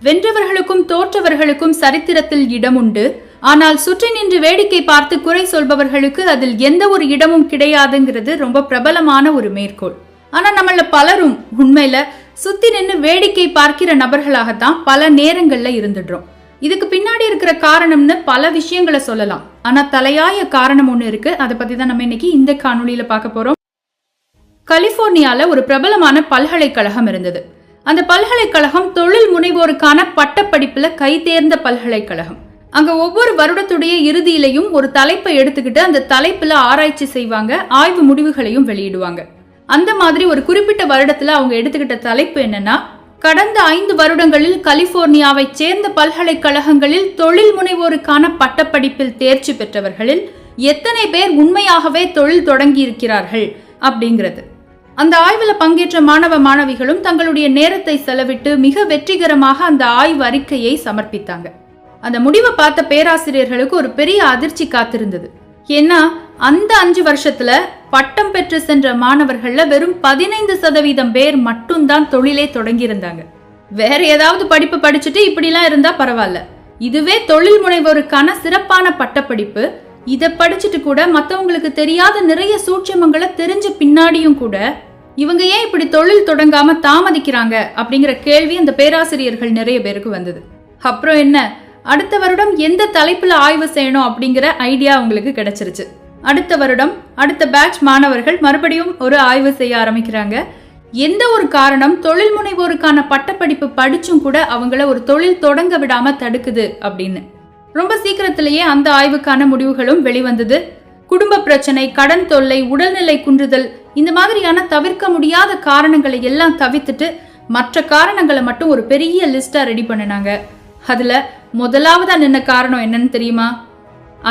வென்றவர்களுக்கும் தோற்றவர்களுக்கும் சரித்திரத்தில் இடம் உண்டு. ஆனால் சுற்றி நின்று வேடிக்கை பார்த்து குறை சொல்பவர்களுக்கு அதில் எந்த ஒரு இடமும் கிடையாதுங்கிறது ரொம்ப பிரபலமான ஒரு மேற்கோள். ஆனா நம்மள பலரும் உண்மையில சுத்தி நின்று வேடிக்கை பார்க்கிற நபர்களாகத்தான் பல நேரங்கள்ல இருந்துடுறோம். இதுக்கு பின்னாடி இருக்கிற காரணம்னு பல விஷயங்களை சொல்லலாம். ஆனா தலையாய காரணம் ஒண்ணு இருக்கு. அதை பத்தி தான் நம்ம இன்னைக்கு இந்த காணொளியில பார்க்க போறோம். கலிபோர்னியால ஒரு பிரபலமான பல்கலைக்கழகம் இருந்தது. அந்த பல்கலைக்கழகம் தொழில் முனைவோருக்கான பட்டப்படிப்புல கைதேர்ந்த பல்கலைக்கழகம். அங்க ஒவ்வொரு வருடத்துடைய இறுதியிலையும் ஒரு தலைப்பை எடுத்துக்கிட்டு அந்த தலைப்புல ஆராய்ச்சி செய்வாங்க, ஆய்வு முடிவுகளையும் வெளியிடுவாங்க. அந்த மாதிரி ஒரு குறிப்பிட்ட வருடத்துல அவங்க எடுத்துக்கிட்ட தலைப்பு என்னன்னா, கடந்த 5 வருடங்களில் கலிபோர்னியாவை சேர்ந்த பல்கலைக்கழகங்களில் தொழில் முனைவோருக்கான பட்டப்படிப்பில் தேர்ச்சி பெற்றவர்களில் எத்தனை பேர் உண்மையாகவே தொழில் தொடங்கி இருக்கிறார்கள் அப்படிங்கிறது. அந்த ஆய்வுல பங்கேற்ற மாணவ மாணவிகளும் தங்களுடைய நேரத்தை செலவிட்டு மிக வெற்றிகரமாக அந்த ஆய்வு அறிக்கையை சமர்ப்பித்தாங்க. அந்த முடிவை பார்த்த பேராசிரியர்களுக்கு ஒரு பெரிய அதிர்ச்சி காத்திருந்தது. ஏன்னா அந்த 5 வருஷத்துல பட்டம் பெற்று சென்ற மாணவர்கள்ல வெறும் 15% பேர் மட்டும்தான் தொழிலே தொடங்கி இருந்தாங்க. வேற ஏதாவது படிப்பு படிச்சுட்டு இப்படிலாம் இருந்தா பரவாயில்ல, இதுவே தொழில் முனைவோருக்கான சிறப்பான பட்டப்படிப்பு. இதை படிச்சுட்டு கூட மற்றவங்களுக்கு தெரியாத நிறைய சூட்சமங்களை தெரிஞ்ச பின்னாடியும் கூட இவங்க ஏன் இப்படி தொழில் தொடங்காம தாமதிக்கிறாங்க அப்படிங்கிற கேள்வி அந்த பேராசிரியர்கள் நிறைய பேருக்கு வந்தது. அப்புறம் என்ன, அடுத்த வருடம் எந்த தலைப்புல ஆய்வு செய்யணும் அப்படிங்கிற ஐடியா அவங்களுக்கு கிடைச்சிருச்சு. அடுத்த வருடம் அடுத்த பேட்ச் மாணவர்கள் மறுபடியும் ஒரு ஆய்வு செய்ய ஆரம்பிக்கிறாங்க. எந்த ஒரு காரணம் தொழில் முனைவோருக்கான பட்டப்படிப்பு படிச்சும் கூட அவங்கள ஒரு தொழில் தொடங்க விடாம தடுக்குது அப்படின்னு. ரொம்ப சீக்கிரத்திலேயே அந்த ஆய்வுக்கான முடிவுகளும் வெளிவந்தது. குடும்ப பிரச்சனை, கடன் தொல்லை, உடல்நிலை குன்றுதல், இந்த மாதிரியான தவிர்க்க முடியாத காரணங்களை எல்லாம் தவிர்த்துட்டு மற்ற காரணங்களை மட்டும் ஒரு பெரிய லிஸ்டா ரெடி பண்ணினாங்க. அதுல முதலாவதா நின்ன காரணம் என்னன்னு தெரியுமா?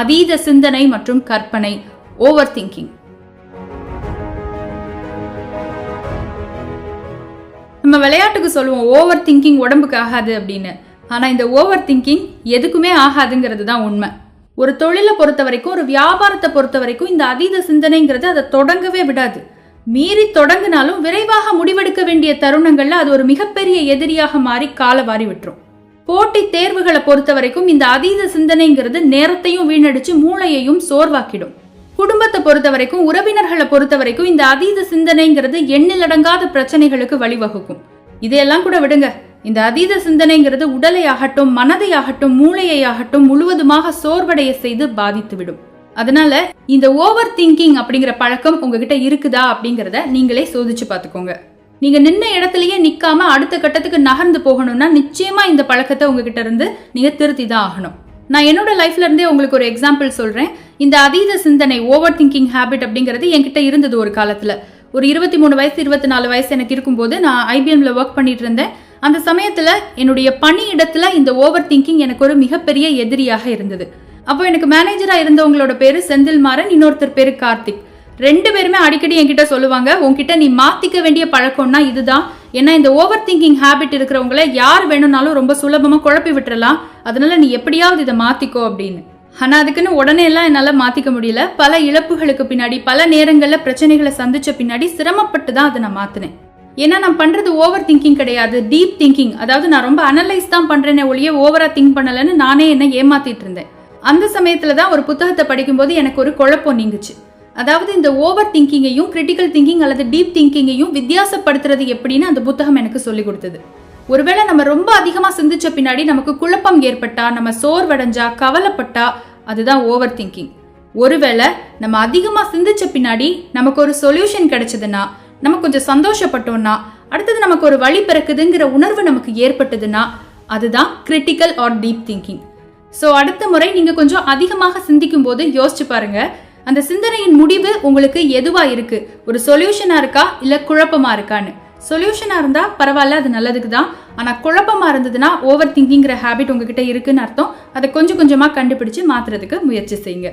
அதீத சிந்தனை மற்றும் கற்பனை, ஓவர் திங்கிங். நம்ம விளையாட்டுக்கு சொல்லுவோம் ஓவர் திங்கிங் உடம்புக்கு ஆகாது அப்படின்னு. ஆனா இந்த ஓவர் திங்கிங் எதுக்குமே ஆகாதுங்கிறது தான் உண்மை. ஒரு தொழிலை பொறுத்த வரைக்கும், ஒரு வியாபாரத்தை பொறுத்த வரைக்கும் இந்த அதீத சிந்தனைங்கிறது அதை தொடங்கவே விடாது. மீறி தொடங்கினாலும் விரைவாக முடிவெடுக்க வேண்டிய தருணங்கள்ல அது ஒரு மிகப்பெரிய எதிரியாக மாறி காலை வாரி விட்டுரும். போட்டி தேர்வுகளை பொறுத்த வரைக்கும் இந்த அதீத சிந்தனைங்கிறது நேரத்தையும் வீணடிச்சு மூளையையும் சோர்வாக்கிடும். குடும்பத்தை பொறுத்த வரைக்கும், உறவினர்களை பொறுத்த வரைக்கும் இந்த அதீத சிந்தனைங்கிறது எண்ணிலடங்காத பிரச்சனைகளுக்கு வழிவகுக்கும். இதையெல்லாம் கூட விடுங்க, இந்த அதீத சிந்தனைங்கிறது உடலை ஆகட்டும், மனதை ஆகட்டும், மூளையை ஆகட்டும் முழுவதுமாக சோர்வடைய செய்து பாதித்து விடும். அதனால இந்த ஓவர் திங்கிங் அப்படிங்கிற பழக்கம் உங்ககிட்ட இருக்குதா அப்படிங்கிறத நீங்களே சோதிச்சு பார்த்துக்கோங்க. நீங்க நின்ன இடத்துலயே நிக்காம அடுத்த கட்டத்துக்கு நகர்ந்து போகணும்னா நிச்சயமா இந்த பழக்கத்தை உங்ககிட்ட இருந்து நீங்க திருத்தி தான் ஆகணும். நான் என்னோட லைஃப்ல இருந்தே உங்களுக்கு ஒரு எக்ஸாம்பிள் சொல்றேன். இந்த அதீத சிந்தனை, ஓவர் திங்கிங் ஹேபிட் அப்படிங்கிறது என்கிட்ட இருந்தது ஒரு காலத்துல. ஒரு 23 வயசு 24 வயசு எனக்கு இருக்கும்போது நான் IBMல ஒர்க் பண்ணிட்டு இருந்தேன். அந்த சமயத்துல என்னுடைய பணி இடத்துல இந்த ஓவர் திங்கிங் எனக்கு ஒரு மிகப்பெரிய எதிரியாக இருந்தது. அப்போ எனக்கு மேனேஜரா இருந்தவங்களோட பேரு செந்தில் மாறன், இன்னொருத்தர் பேரு கார்த்திக். 2 பேருமே அடிக்கடி என்கிட்ட சொல்லுவாங்க, உன்கிட்ட நீ மாத்திக்க வேண்டிய பழக்கம்னா இதுதான். ஏன்னா இந்த ஓவர் திங்கிங் ஹேபிட் இருக்கிறவங்கள யார் வேணும்னாலும் ரொம்ப சுலபமா குழப்பி விட்டுறலாம். அதனால நீ எப்படியாவது இதை மாத்திக்கோ அப்படின்னு. ஆனா அதுக்குன்னு உடனே எல்லாம் என்னால மாத்திக்க முடியல. பல இழப்புகளுக்கு பின்னாடி, பல நேரங்கள்ல பிரச்சனைகளை சந்திச்ச பின்னாடி சிரமப்பட்டு தான் அதை நான் மாத்தினேன். ஏன்னா நான் பண்றது ஓவர் திங்கிங் கிடையாது, டீப் திங்கிங். அதாவது நான் ரொம்ப அனலைஸ் தான் பண்றேனே ஒழிய ஓவரா திங்க் பண்ணலன்னு நானே என்ன ஏமாத்திட்டு இருந்தேன். அந்த சமயத்துலதான் ஒரு புத்தகத்தை படிக்கும்போது எனக்கு ஒரு குழப்பம் நீங்குச்சு. அதாவது இந்த ஓவர் திங்கிங்கையும் கிரிட்டிக்கல் திங்கிங் அல்லது டீப் திங்கிங்கையும் வித்தியாசப்படுத்துறது எப்படின்னு அந்த புத்தகம் எனக்கு சொல்லி கொடுத்தது. ஒருவேளை நம்ம ரொம்ப அதிகமா சிந்திச்ச பின்னாடி நமக்கு குழப்பம் ஏற்பட்டா, நம்ம சோர்வடைஞ்சா, கவலைப்பட்டா, அதுதான் ஓவர் திங்கிங். ஒருவேளை நம்ம அதிகமா சிந்திச்ச பின்னாடி நமக்கு ஒரு சொல்யூஷன் கிடைச்சதுன்னா, நம்ம கொஞ்சம் சந்தோஷப்பட்டோம்னா, அடுத்தது நமக்கு ஒரு வழி பிறக்குதுங்கிற உணர்வு நமக்கு ஏற்பட்டதுன்னா, அதுதான் critical R deep thinking. So அடுத்த முறை நீங்க கொஞ்சம் அதிகமாக சிந்திக்கும் போது யோசிச்சு பாருங்க, அந்த சிந்தனையின் முடிவு உங்களுக்கு எதுவா இருக்கு? ஒரு சொல்யூஷனா இருக்கா இல்ல குழப்பமா இருக்கான்னு. சொல்யூஷனா இருந்தா பரவாயில்ல, அது நல்லதுக்கு தான். ஆனா குழப்பமா இருந்ததுன்னா ஓவர் திங்கிங்கிற ஹேபிட் உங்ககிட்ட இருக்குன்னு அர்த்தம். அதை கொஞ்சம் கொஞ்சமா கண்டுபிடிச்சு மாத்துறதுக்கு முயற்சி செய்யுங்க.